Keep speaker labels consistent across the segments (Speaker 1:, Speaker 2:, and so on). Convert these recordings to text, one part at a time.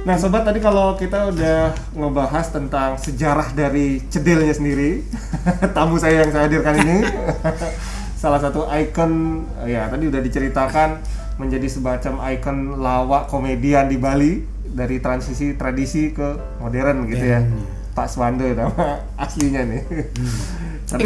Speaker 1: Nah sobat, tadi kalau kita udah ngebahas tentang sejarah dari Cedilnya sendiri, tamu saya yang saya hadirkan ini salah satu ikon, ya tadi udah diceritakan menjadi semacam ikon lawak komedian di Bali dari transisi tradisi ke modern gitu ya. Pak Swando nama aslinya nih.
Speaker 2: Tapi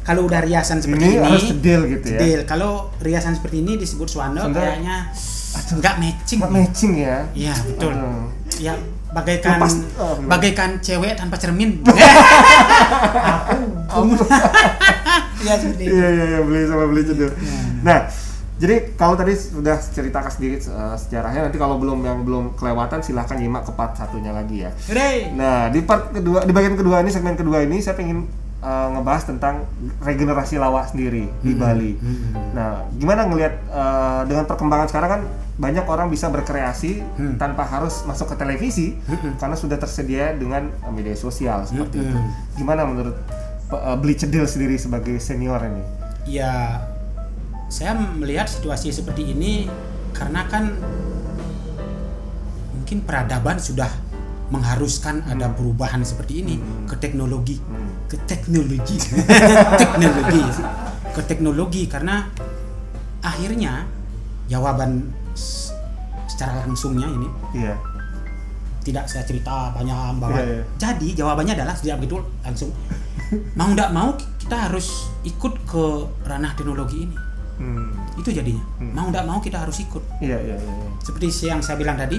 Speaker 2: kalau udah riasan seperti ini
Speaker 1: harus cedil gitu ya.
Speaker 2: Cedil. Kalau riasan seperti ini disebut Swando kayaknya nggak matching
Speaker 1: ya.
Speaker 2: Iya betul. Ya bagaikan cewek tanpa cermin. Ya seperti itu.
Speaker 1: Iya beli cedil. Nah, jadi kalau tadi sudah ceritakan sedikit sejarahnya, nanti kalau belum kelewatan silahkan nyimak ke part satunya lagi ya.
Speaker 2: Hooray.
Speaker 1: Nah, di bagian kedua ini, segmen kedua ini saya pengen ngebahas tentang regenerasi lawak sendiri di Bali. Nah, gimana ngelihat dengan perkembangan sekarang kan banyak orang bisa berkreasi tanpa harus masuk ke televisi karena sudah tersedia dengan media sosial seperti itu. Gimana menurut Beli Cedil sendiri sebagai senior ini?
Speaker 2: Ya, saya melihat situasi seperti ini karena kan mungkin peradaban sudah mengharuskan ada perubahan seperti ini ke teknologi karena akhirnya jawaban secara langsungnya ini tidak saya cerita panjang bahwa jadi jawabannya adalah tidak begitu langsung mau tidak mau kita harus ikut ke ranah teknologi ini. Itu jadinya mau tidak mau kita harus ikut. Seperti yang saya bilang tadi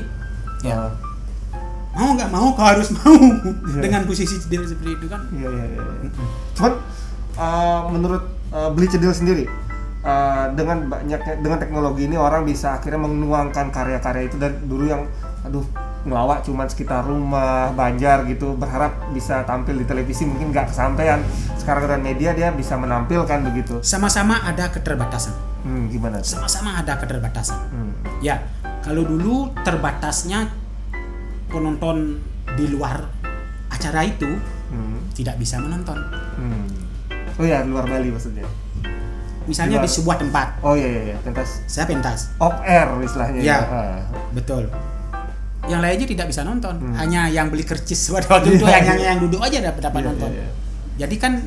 Speaker 2: mau nggak mau kau harus mau dengan posisi Cedil seperti itu kan.
Speaker 1: Cuman menurut Beli Cedil sendiri dengan teknologi ini orang bisa akhirnya menuangkan karya-karya itu dari dulu yang ngelawak cuman sekitar rumah, Banjar gitu, berharap bisa tampil di televisi mungkin nggak kesampaian. Sekarang dengan media dia bisa menampilkan begitu.
Speaker 2: Sama-sama ada keterbatasan.
Speaker 1: Gimana?
Speaker 2: Sama-sama ada keterbatasan. Ya, kalau dulu terbatasnya penonton di luar acara itu tidak bisa menonton.
Speaker 1: Oh ya, luar Bali maksudnya.
Speaker 2: Misalnya di sebuah tempat.
Speaker 1: Oh iya, pentas.
Speaker 2: Saya pentas.
Speaker 1: Off air istilahnya.
Speaker 2: Ya, betul. Yang lainnya tidak bisa nonton. Hanya yang beli kercis waktu itu hanya yang duduk aja dapat nonton. Jadi kan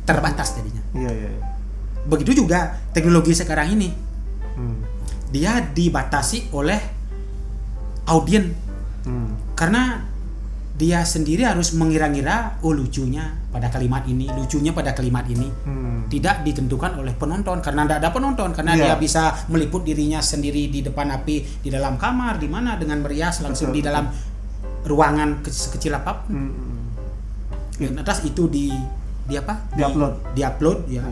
Speaker 2: terbatas jadinya. Begitu juga teknologi sekarang ini. Dia dibatasi oleh audien. Karena dia sendiri harus mengira-ngira lucunya pada kalimat ini, tidak ditentukan oleh penonton karena tidak ada penonton, karena dia bisa meliput dirinya sendiri di depan api di dalam kamar, di mana dengan merias langsung di dalam ruangan sekecil apapun. Dan atas itu diupload ya.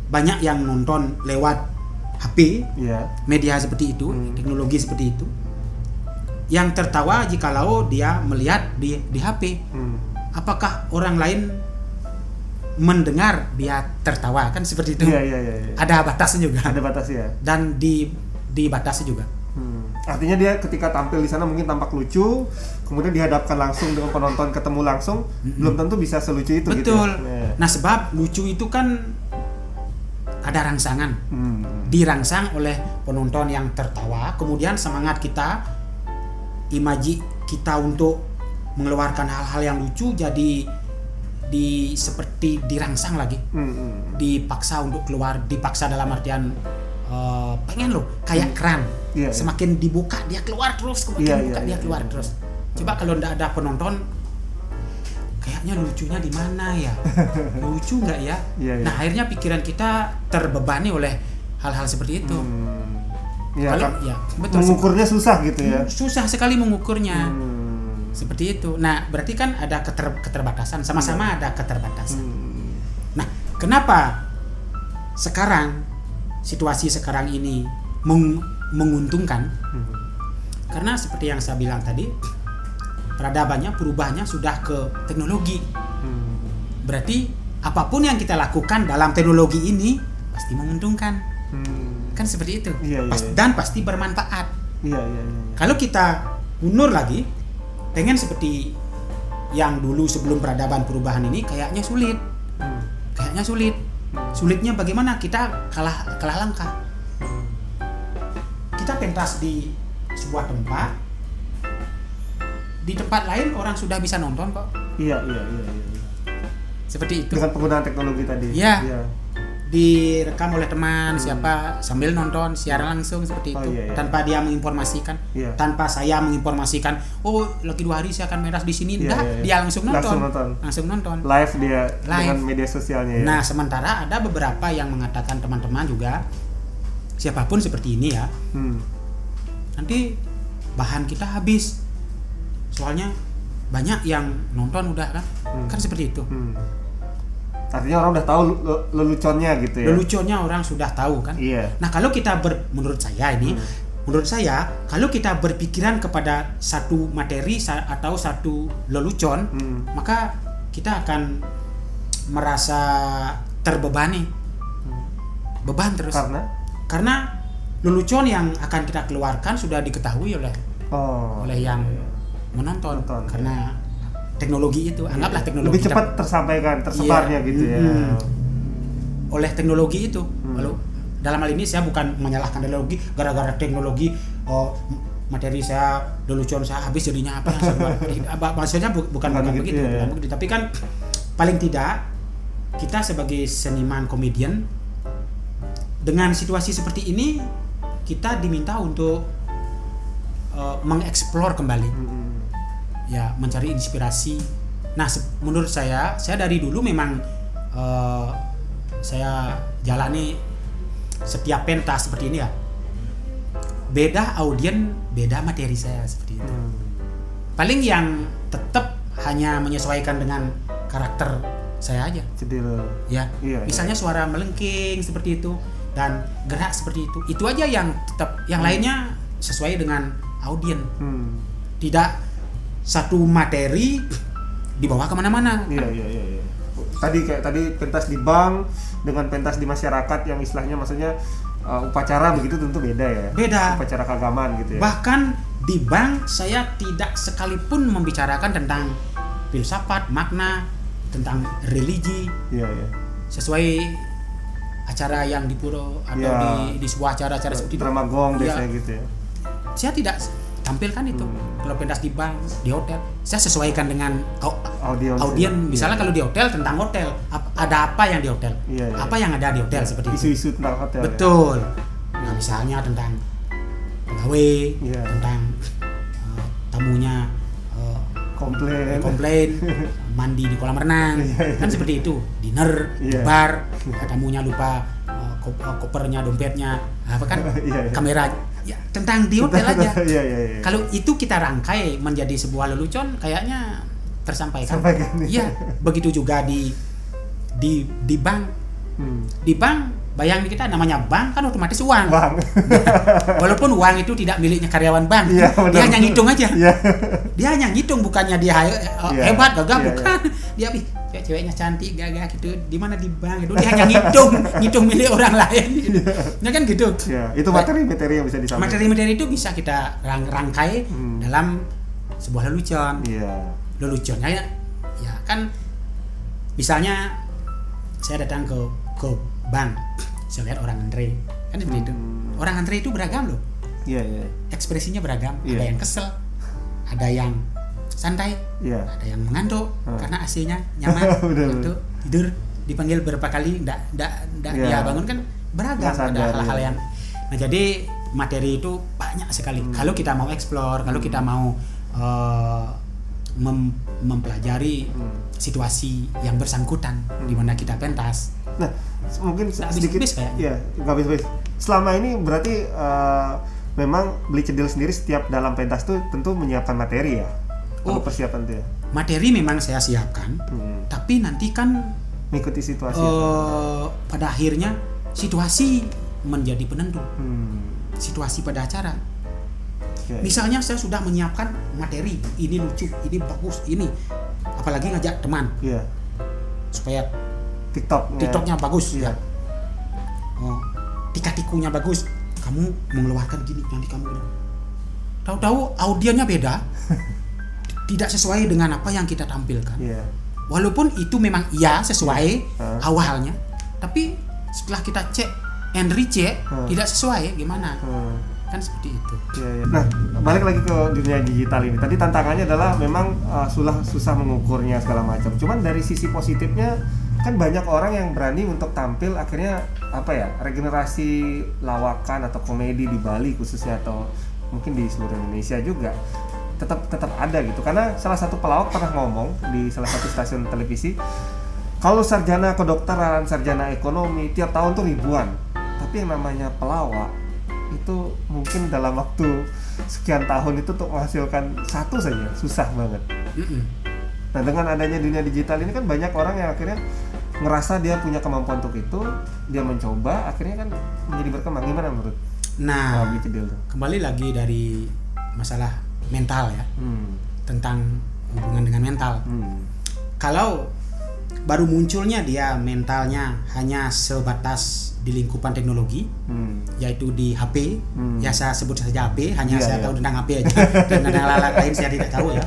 Speaker 2: Banyak yang nonton lewat HP, media seperti itu, teknologi seperti itu. Yang tertawa jikalau dia melihat di HP. Apakah orang lain mendengar dia tertawa, kan seperti itu. Ada batasnya juga. Ada batasnya. Dan dibatasi juga.
Speaker 1: Artinya dia ketika tampil di sana mungkin tampak lucu, kemudian dihadapkan langsung dengan penonton, ketemu langsung, belum tentu bisa selucu itu.
Speaker 2: Betul.
Speaker 1: Gitu ya?
Speaker 2: Nah, sebab lucu itu kan ada rangsangan. Dirangsang oleh penonton yang tertawa, kemudian semangat kita, imaji kita untuk mengeluarkan hal-hal yang lucu jadi seperti dirangsang lagi, dipaksa untuk keluar, dipaksa dalam artian pengen loh kayak keran, semakin dibuka dia keluar terus, dia keluar terus. Coba kalau tidak ada penonton, kayaknya lucunya di mana ya, lucu nggak ya? Nah akhirnya pikiran kita terbebani oleh hal-hal seperti itu.
Speaker 1: Betul. Mengukurnya susah gitu ya.
Speaker 2: Susah sekali mengukurnya. Seperti itu. Nah, berarti kan ada keterbatasan, sama-sama ada keterbatasan. Nah, kenapa sekarang situasi sekarang ini menguntungkan? Karena seperti yang saya bilang tadi, peradabannya, perubahannya sudah ke teknologi. Berarti apapun yang kita lakukan dalam teknologi ini pasti menguntungkan. Kan seperti itu. Dan pasti bermanfaat. Kalau kita mundur lagi, pengen seperti yang dulu sebelum peradaban perubahan ini, kayaknya sulit. Sulitnya bagaimana? Kita kalah langkah. Kita pentas di sebuah tempat, di tempat lain orang sudah bisa nonton kok.
Speaker 1: Iya.
Speaker 2: Seperti itu.
Speaker 1: Dengan penggunaan teknologi tadi.
Speaker 2: Iya. Direkam oleh teman siapa sambil nonton secara langsung seperti itu.
Speaker 1: Iya.
Speaker 2: Tanpa dia menginformasikan, tanpa saya menginformasikan, oh lagi 2 hari saya akan meras di sini. Enggak, dia langsung nonton. Live
Speaker 1: dia dengan media sosialnya ya.
Speaker 2: Nah, sementara ada beberapa yang mengatakan teman-teman juga siapapun seperti ini ya. Nanti bahan kita habis. Soalnya banyak yang nonton udah kan. Kan seperti itu.
Speaker 1: Artinya orang udah tahu leluconnya gitu ya.
Speaker 2: Leluconnya orang sudah tahu kan.
Speaker 1: Iya.
Speaker 2: Nah, kalau kita menurut saya kalau kita berpikiran kepada satu materi atau satu lelucon, maka kita akan merasa terbebani. Beban terus. Karena lelucon yang akan kita keluarkan sudah diketahui oleh yang menonton. Karena teknologi itu, anggaplah teknologi
Speaker 1: lebih cepat tersebarnya gitu ya.
Speaker 2: Oleh teknologi itu. Lalu dalam hal ini saya bukan menyalahkan teknologi, gara-gara teknologi materi saya, lelucon saya habis jadinya apa maksudnya bukan begitu. Tapi kan paling tidak kita sebagai seniman komedian dengan situasi seperti ini kita diminta untuk mengeksplor kembali. Ya, mencari inspirasi. Nah, menurut saya dari dulu memang saya jalani setiap pentas seperti ini ya. Beda audien, beda materi saya seperti itu. Paling yang tetap hanya menyesuaikan dengan karakter saya aja.
Speaker 1: Cedil.
Speaker 2: Ya. Misalnya suara melengking seperti itu dan gerak seperti itu. Itu aja yang tetap, yang lainnya sesuai dengan audien. Tidak satu materi dibawa kemana-mana.
Speaker 1: Iya. Tadi pentas di bank dengan pentas di masyarakat yang istilahnya maksudnya upacara begitu tentu beda ya.
Speaker 2: Beda.
Speaker 1: Upacara keagamaan gitu ya.
Speaker 2: Bahkan di bank saya tidak sekalipun membicarakan tentang filsafat, makna, tentang religi.
Speaker 1: Iya.
Speaker 2: Sesuai acara yang di puro atau di sebuah acara seperti
Speaker 1: drama gong biasanya gitu ya.
Speaker 2: Saya tidak tampilkan itu. Kalau pentas di bank, di hotel, saya sesuaikan dengan audien. Misalnya kalau di hotel tentang hotel, ada apa yang di hotel, apa yang ada di hotel seperti itu.
Speaker 1: Isu-isu tentang hotel.
Speaker 2: Betul. Nah, misalnya tentang pegawai, tentang tamunya komplain mandi di kolam renang, kan seperti itu. Dinner, di bar, tamunya lupa kopernya, dompetnya, apa kan, kamera. Ya, tentang di hotel aja. Kalau itu kita rangkai menjadi sebuah lelucon, kayaknya tersampaikan. Iya, begitu juga di bank. Di bank, bayangin kita namanya bank kan otomatis uang. Walaupun uang itu tidak miliknya karyawan bank, dia hanya ngitung aja. Dia hanya ngitung, bukannya dia hebat, gagah, bukan. Dia ceweknya cantik, gagah gitu. Di mana di bank itu dia hanya ngitung milik orang lain. Gitu. Ya kan gitu.
Speaker 1: Itu materi-materi yang bisa disampaikan.
Speaker 2: Materi-materi itu bisa kita rangkai dalam sebuah lelucon. Leluconnya ya kan, misalnya saya datang ke bank, saya lihat orang antre, kan seperti itu. Orang antre itu beragam loh. Ekspresinya beragam. Ada yang kesel, ada yang santai, ada yang mengantuk karena AC-nya nyaman untuk tidur, dipanggil berapa kali enggak dia bangun, kan beragam. Ada hal-hal yang jadi materi itu banyak sekali. Kalau kita mau explore, kalau kita mau mempelajari situasi yang bersangkutan di mana kita pentas.
Speaker 1: Nah, mungkin sedikit nggak habis-habis. Selama ini berarti memang Beli Cedil sendiri setiap dalam pentas tuh tentu menyiapkan materi ya. Persiapan dia.
Speaker 2: Materi memang saya siapkan, tapi nanti kan
Speaker 1: mengikuti situasi.
Speaker 2: Pada akhirnya situasi menjadi penentu. Situasi pada acara. Misalnya saya sudah menyiapkan materi, ini lucu, ini bagus, ini apalagi ngajak teman. Supaya TikToknya bagus ya. Tika-tikunya bagus. Kamu mengeluarkan gini, nanti kamu gini. Tahu-tahu audiennya beda. Tidak sesuai dengan apa yang kita tampilkan. Walaupun itu memang sesuai awalnya, tapi setelah kita cek and recheck tidak sesuai, gimana? kan seperti itu.
Speaker 1: Ya. Nah, balik lagi ke dunia digital ini. Tadi tantangannya adalah memang susah mengukurnya segala macam. Cuman dari sisi positifnya kan banyak orang yang berani untuk tampil, akhirnya regenerasi lawakan atau komedi di Bali khususnya, atau mungkin di seluruh Indonesia juga tetap ada gitu. Karena salah satu pelawak pernah ngomong di salah satu stasiun televisi, kalau sarjana kedokteran, sarjana ekonomi tiap tahun tuh ribuan, tapi yang namanya pelawak itu mungkin dalam waktu sekian tahun itu untuk menghasilkan satu saja susah banget. Nah, dengan adanya dunia digital ini kan banyak orang yang akhirnya ngerasa dia punya kemampuan untuk itu, dia mencoba, akhirnya kan menjadi berkembang. Gimana menurut?
Speaker 2: Nah, kembali lagi dari masalah mental ya, tentang hubungan dengan mental. Kalau baru munculnya dia mentalnya hanya sebatas di lingkupan teknologi, yaitu di HP, ya saya sebut saja HP, hanya saya tahu tentang HP aja, dan tentang lain saya tidak tahu ya.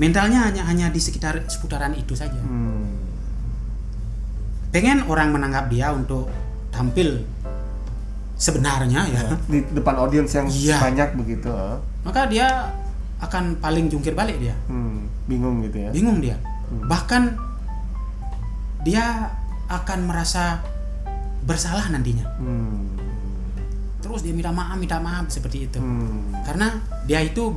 Speaker 2: Mentalnya hanya di seputaran itu saja. Pengen orang menanggap dia untuk tampil sebenarnya ya
Speaker 1: di depan audiens yang banyak begitu,
Speaker 2: maka dia akan paling jungkir balik dia.
Speaker 1: Bingung gitu ya.
Speaker 2: Bingung dia. Bahkan dia akan merasa bersalah nantinya. Terus dia minta maaf seperti itu. Karena dia itu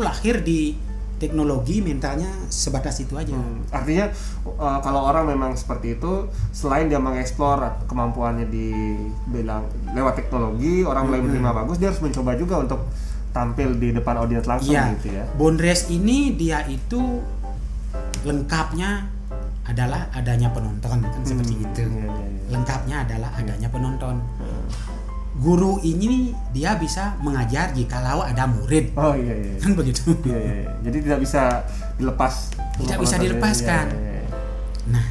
Speaker 2: lahir di teknologi, mentalnya sebatas itu aja.
Speaker 1: Artinya kalau orang memang seperti itu, selain dia mengeksplor kemampuannya di lewat teknologi, orang mulai menerima bagus, dia harus mencoba juga untuk tampil di depan audiens langsung gitu ya.
Speaker 2: Bondres ini dia itu lengkapnya adalah adanya penonton, kan seperti itu. Lengkapnya adalah adanya penonton. Guru ini dia bisa mengajar jikalau ada murid. Kan begitu.
Speaker 1: Jadi tidak bisa dilepas.
Speaker 2: Tidak bisa dilepaskan. Nah,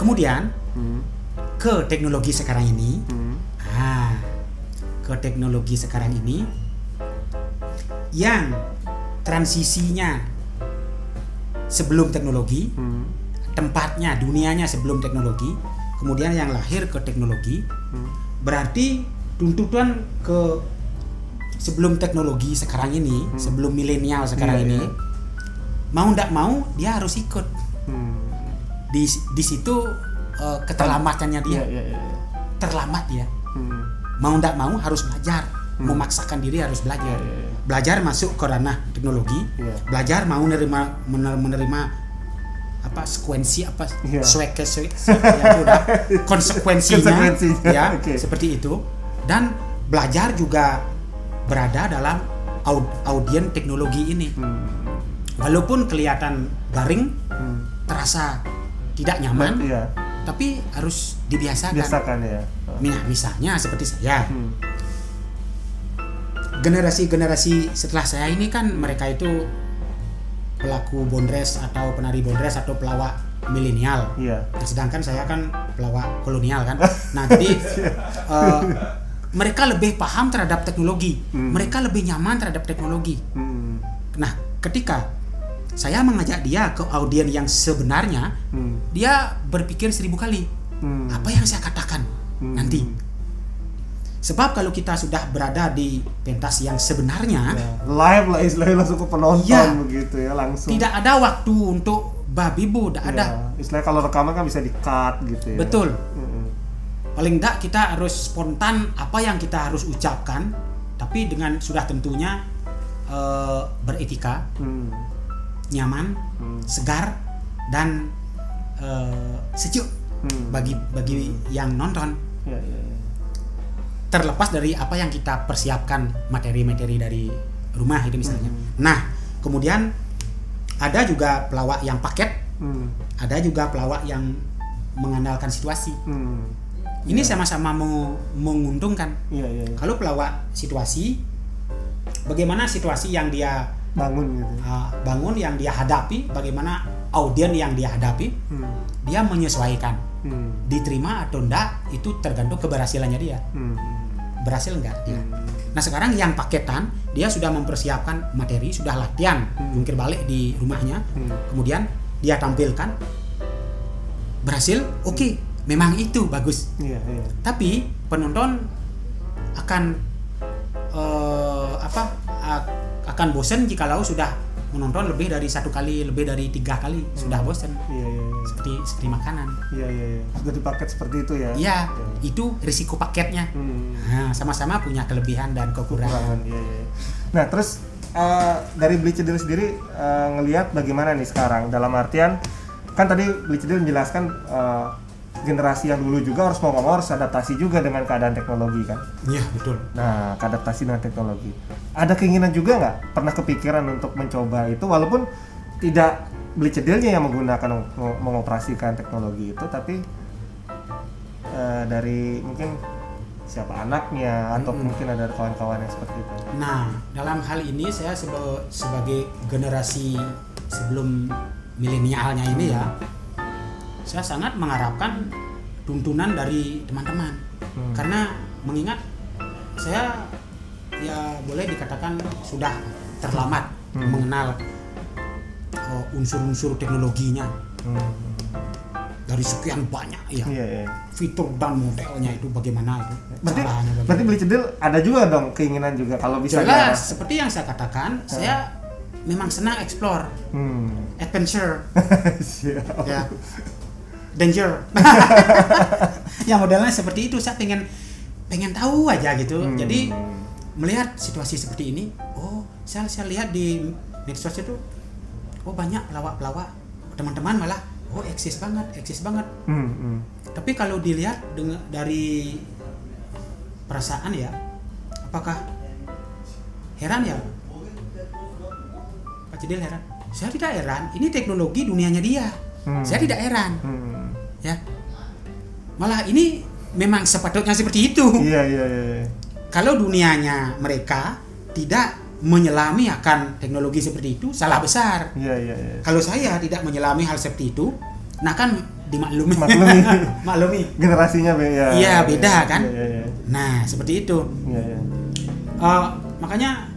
Speaker 2: kemudian ke teknologi sekarang ini. Ke teknologi sekarang ini yang transisinya sebelum teknologi, tempatnya, dunianya sebelum teknologi, kemudian yang lahir ke teknologi. Berarti tuntutan ke sebelum teknologi sekarang ini, sebelum milenial sekarang ini, mau ndak mau dia harus ikut. Di situ keterlambatannya dia. Terlambat dia. Mau ndak mau harus belajar, memaksakan diri harus belajar. Belajar masuk ke ranah teknologi, belajar mau menerima sekuensi konsekuensinya ya, seperti itu. Dan belajar juga berada dalam audien teknologi ini. Walaupun kelihatan garing, terasa tidak nyaman, tapi harus dibiasakan ya. Misalnya seperti saya, generasi setelah saya ini kan mereka itu pelaku bondres atau penari bondres atau pelawak milenial. Sedangkan saya kan pelawak kolonial kan. Nah, jadi mereka lebih paham terhadap teknologi. Mereka lebih nyaman terhadap teknologi. Nah, ketika saya mengajak dia ke audiens yang sebenarnya, dia berpikir 1000 kali. Apa yang saya katakan nanti? Sebab kalau kita sudah berada di pentas yang sebenarnya,
Speaker 1: live lah istilahnya, langsung ke penonton begitu ya, langsung.
Speaker 2: Tidak ada waktu untuk babibu, tidak ada.
Speaker 1: Istilahnya kalau rekaman kan bisa di-cut gitu ya.
Speaker 2: Betul. Paling enggak kita harus spontan apa yang kita harus ucapkan, tapi dengan sudah tentunya beretika, nyaman, segar, dan sejuk bagi yang nonton. Terlepas dari apa yang kita persiapkan, materi-materi dari rumah itu misalnya. Nah, kemudian ada juga pelawak yang paket, ada juga pelawak yang mengandalkan situasi. Ini sama-sama menguntungkan. Kalau pelawak situasi, bagaimana situasi yang dia bangun, yang dia hadapi, bagaimana audiens yang dia hadapi, dia menyesuaikan. Diterima atau enggak itu tergantung keberhasilannya dia. Berhasil enggak dia. Nah, sekarang yang paketan, dia sudah mempersiapkan materi, sudah latihan jungkir balik di rumahnya, kemudian dia tampilkan, berhasil, oke, memang itu bagus. Tapi penonton akan akan bosan jikalau sudah menonton lebih dari 1 kali, lebih dari 3 kali, sudah bosan. Seperti makanan.
Speaker 1: Sudah dipaket seperti itu ya.
Speaker 2: Iya, itu risiko paketnya. Nah, sama-sama punya kelebihan dan kekurangan.
Speaker 1: Nah, terus dari Beli Cedil sendiri ngelihat bagaimana nih sekarang, dalam artian kan tadi Beli Cedil menjelaskan generasi yang dulu juga harus mau harus adaptasi juga dengan keadaan teknologi kan.
Speaker 2: Iya, betul.
Speaker 1: Nah, adaptasi dengan teknologi. Ada keinginan juga nggak? Pernah kepikiran untuk mencoba itu, walaupun tidak Beli Cedilnya yang menggunakan mengoperasikan teknologi itu, tapi dari mungkin siapa anaknya atau mungkin ada kawan-kawan yang seperti itu.
Speaker 2: Nah, dalam hal ini saya sebagai generasi sebelum milenialnya ini ya, saya sangat mengharapkan tuntunan dari teman-teman. Karena mengingat saya ya boleh dikatakan sudah terlambat mengenal unsur-unsur teknologinya. Dari sekian banyak ya, fitur dan modelnya itu bagaimana itu.
Speaker 1: Berarti Beli Cedil ada juga dong keinginan juga kalau bisa.
Speaker 2: Jelas, seperti yang saya katakan, saya memang senang explore, adventure, ya, danger. Ya modelnya seperti itu, saya pengen tahu aja gitu. Jadi melihat situasi seperti ini, saya lihat di medsos itu, banyak pelawak-pelawak, teman-teman malah eksis banget. Tapi kalau dilihat dari perasaan ya, apakah heran ya? Pak Cedil heran? Saya tidak heran. Ini teknologi dunianya dia. Saya tidak heran. Ya, malah ini memang sepatutnya seperti itu.
Speaker 1: Iya.
Speaker 2: Kalau dunianya mereka tidak menyelami akan teknologi seperti itu, salah besar.
Speaker 1: Iya.
Speaker 2: Kalau saya tidak menyelami hal seperti itu, nah kan dimaklumi. Maklumi.
Speaker 1: Generasinya beda.
Speaker 2: Iya, beda kan.
Speaker 1: Iya.
Speaker 2: Nah, seperti itu.
Speaker 1: Iya.
Speaker 2: Makanya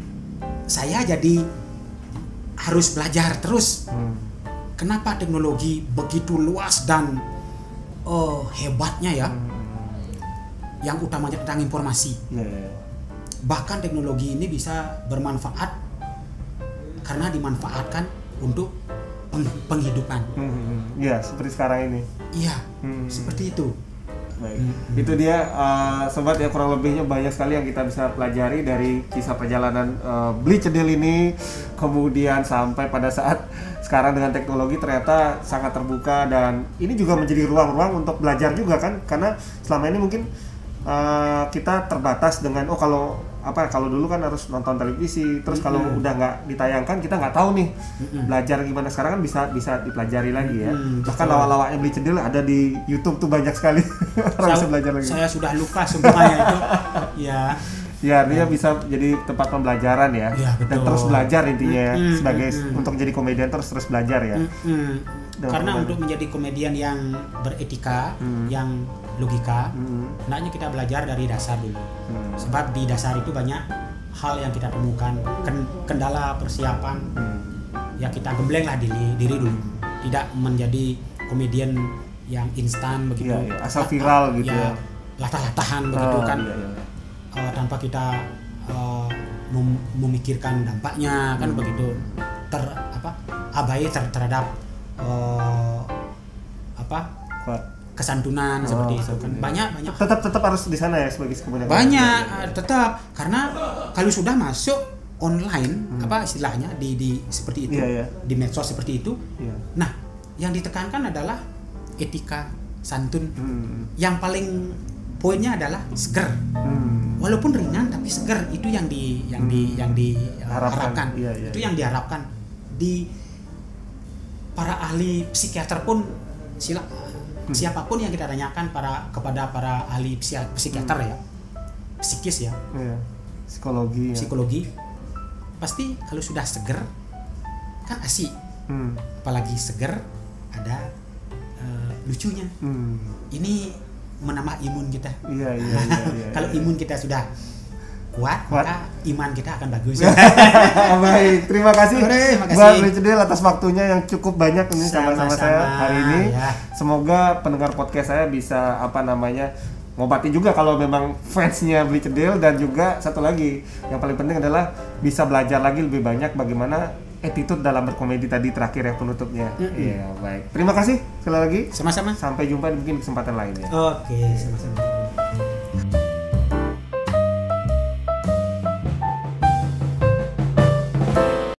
Speaker 2: saya jadi harus belajar terus. Kenapa teknologi begitu luas dan hebatnya ya? Yang utamanya tentang informasi.
Speaker 1: Iya.
Speaker 2: Bahkan teknologi ini bisa bermanfaat karena dimanfaatkan untuk penghidupan.
Speaker 1: Iya, seperti sekarang ini.
Speaker 2: Iya, seperti itu.
Speaker 1: Baik, itu dia sobat ya, kurang lebihnya banyak sekali yang kita bisa pelajari dari kisah perjalanan Beli Cedil ini, kemudian sampai pada saat sekarang dengan teknologi ternyata sangat terbuka, dan ini juga menjadi ruang-ruang untuk belajar juga kan, karena selama ini mungkin kita terbatas dengan kalau dulu kan harus nonton televisi, terus kalau udah nggak ditayangkan kita nggak tahu nih belajar gimana. Sekarang kan bisa dipelajari lagi ya. Bahkan lawak-lawaknya Beli Cedil ada di YouTube tuh banyak sekali. Orang bisa belajar lagi.
Speaker 2: Saya sudah lupa semuanya itu.
Speaker 1: Ya, dia bisa jadi tempat pembelajaran ya. Dan terus belajar intinya sebagai untuk jadi komedian terus belajar ya.
Speaker 2: Karena untuk menjadi komedian yang beretika, yang logika, hendaknya kita belajar dari dasar dulu. Sebab di dasar itu banyak hal yang kita temukan, kendala persiapan. Ya kita gembleng lah diri dulu. Tidak menjadi komedian yang instan begitu.
Speaker 1: Iya. Asal viral gitu ya.
Speaker 2: Latah-latahan begitu kan. Tanpa kita memikirkan dampaknya kan begitu. Abai terhadap kesantunan seperti itu kan. Banyak
Speaker 1: tetap harus di sana ya sebagai komedian.
Speaker 2: Banyak tetap, karena kalau sudah masuk online istilahnya di seperti itu, di medsos seperti itu. Nah, yang ditekankan adalah etika, santun. Yang paling poinnya adalah seger. Walaupun ringan tapi seger, itu yang diharapkan. Itu yang diharapkan. Di para ahli psikiater pun siapapun yang kita tanyakan kepada para ahli psikiater ya, psikis ya, psikologi, pasti kalau sudah seger kan asik. Apalagi seger ada lucunya. Ini menambah imun kita.
Speaker 1: Iya.
Speaker 2: Kalau imun kita sudah kuat, maka iman kita akan bagus.
Speaker 1: Baik, terima kasih Mbak Beli Cedil atas waktunya yang cukup banyak ini sama-sama saya hari ini. Semoga pendengar podcast saya bisa ngobati juga kalau memang fansnya Bleach Cedil, dan juga satu lagi yang paling penting adalah bisa belajar lagi lebih banyak bagaimana attitude dalam berkomedi tadi terakhir ya penutupnya. Iya, baik. Terima kasih sekali lagi.
Speaker 2: Sama-sama.
Speaker 1: Sampai jumpa mungkin di kesempatan lainnya.
Speaker 2: Oke, sama-sama.